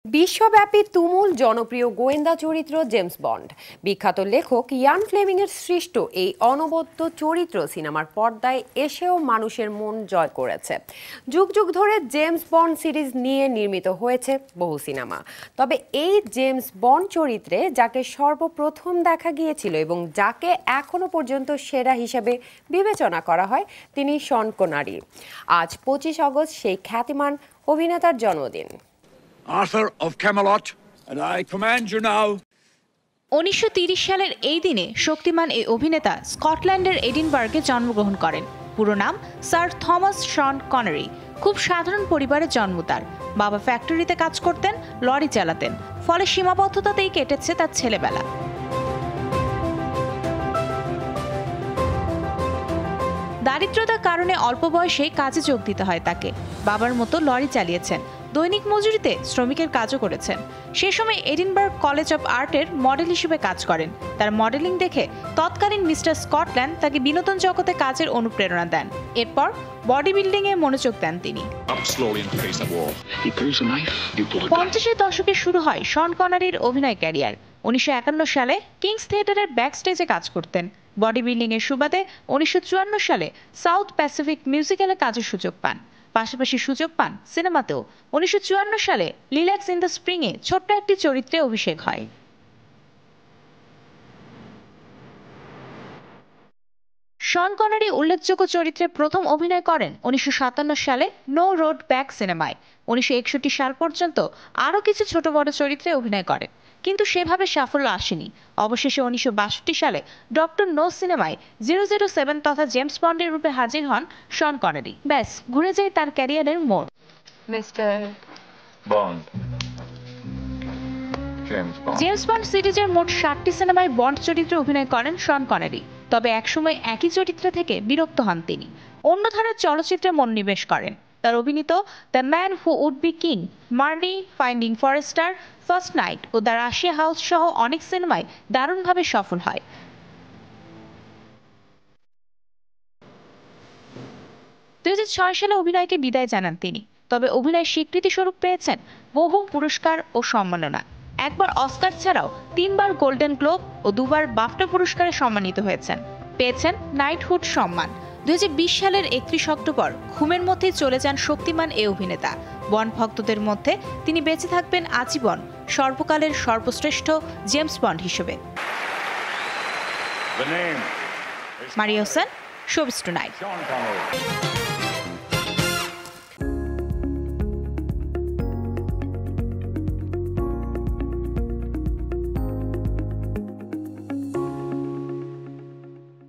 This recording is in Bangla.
বিশ্বব্যাপী তুমুল জনপ্রিয় গোয়েন্দা চরিত্র জেমস বন্ড। বিখ্যাত লেখক ইয়ান ফ্লেমিং এর সৃষ্ট এই অনবদ্য চরিত্র সিনেমার পর্দায় এসেও মানুষের মন জয় করেছে। যুগ যুগ ধরে জেমস বন্ড সিরিজ নিয়ে নির্মিত হয়েছে বহু সিনেমা। তবে এই জেমস বন্ড চরিত্রে যাকে সর্বপ্রথম দেখা গিয়েছিল এবং যাকে এখনো পর্যন্ত সেরা হিসেবে বিবেচনা করা হয় তিনি শন কনারি। আজ 25 আগস্ট সেই খ্যাতিমান অভিনেতার জন্মদিন। Arthur of Camelot, and I command you now. 1930 সালের এই দিনে শক্তিমান এই অভিনেতা স্কটল্যান্ডের এডিনবার্গে জন্মগ্রহণ করেন। পুরো নাম স্যার থমাস শন কনারি। খুব সাধারণ পরিবারে জন্ম তার। বাবা ফ্যাক্টরিতে কাজ করতেন, লরি চালাতেন, ফলে সীমাবদ্ধতাতেই কেটেছে তার ছেলেবেলা। দারিদ্রতার কারণে অল্প বয়সেই কাজে যোগ দিতে হয় তাকে। বাবার মতো লরি চালিয়েছেন, দৈনিক মজুরিতে শ্রমিকের কাজও করেছেন। সে সময় এডিনবার্গ কলেজ অব আর্টের মডেল হিসেবে কাজ করেন। তার মডেলিং দেখে তৎকালীন মিস্টার স্কটল্যান্ড তাকে বিনোদন জগতে কাজের অনুপ্রেরণা দেন। এরপর বডি বিল্ডিং এ মনোযোগ দেন তিনি। 50-এর দশকে শুরু হয় শন কনারির অভিনয় ক্যারিয়ার। 1951 সালে কিংস থিয়েটারের ব্যাক স্টেজে কাজ করতেন। বডি বিল্ডিং এর সুবাদে 1954 সালে সাউথ প্যাসিফিক মিউজিক্যালে কাজের সুযোগ পান। পাশাপাশি সুযোগ পান সিনেমাতেও। 1954 সালে লিল্যাক্স ইন দ্য স্প্রিং এ ছোট্ট একটি চরিত্রে অভিষেক হয়। শন কনারি উল্লেখযোগ্য চরিত্রে প্রথম অভিনয় করেন 1957 সালে নো রোড ব্যাক সিনেমায়। 1961 সাল পর্যন্ত আরও কিছু ছোট বড় চরিত্রে অভিনয় করেন, কিন্তু সেভাবে সাফল্য আসেনি। অবশেষে 1962 সালে ডক্টর নো সিনেমায় 007 তথা জেমস বন্ডের রূপে হাজির হন শন কনারি। ব্যাস ঘুরে যায় তার ক্যারিয়ারের মোড়। Mister bond. জেমস বন্ড সিরিজের মোট 60টি সিনেমায় বন্ড চরিত্রে অভিনয় করেন শন কনারি। তবে একসময় একই চরিত্র থেকে বিরক্ত হন তিনি। অন্য ধারার চলচ্চিত্রে মনোনিবেশ করেন। তার অভিনীত the man who would be king, Marley, finding Forrester, first knight ও দ্য রাশিয়া হাউস সহ অনেক সিনেমায় দারুণভাবে সফল হয়। 2006 সালে অভিনয়কে বিদায় জানান তিনি। তবে অভিনয়ের স্বীকৃতি স্বরূপ পেয়েছেন বহু পুরস্কার ও সম্মাননা। একবার অস্কার ছাড়াও 3 বার গোল্ডেন গ্লোব ও 2 বার বাফটা পুরস্কারে সম্মানিত হয়েছেন। পেয়েছেন নাইটহুড সম্মান। 2020 সালের 31 অক্টোবর ঘুমের মধ্যেই চলে যান শক্তিমান এই অভিনেতা। বন্ড ভক্তদের মধ্যে তিনি বেঁচে থাকবেন আজীবন সর্বকালের সর্বশ্রেষ্ঠ জেমস বন্ড হিসেবে। মারিয়া হোসেন, শোবিজ টুনাইট।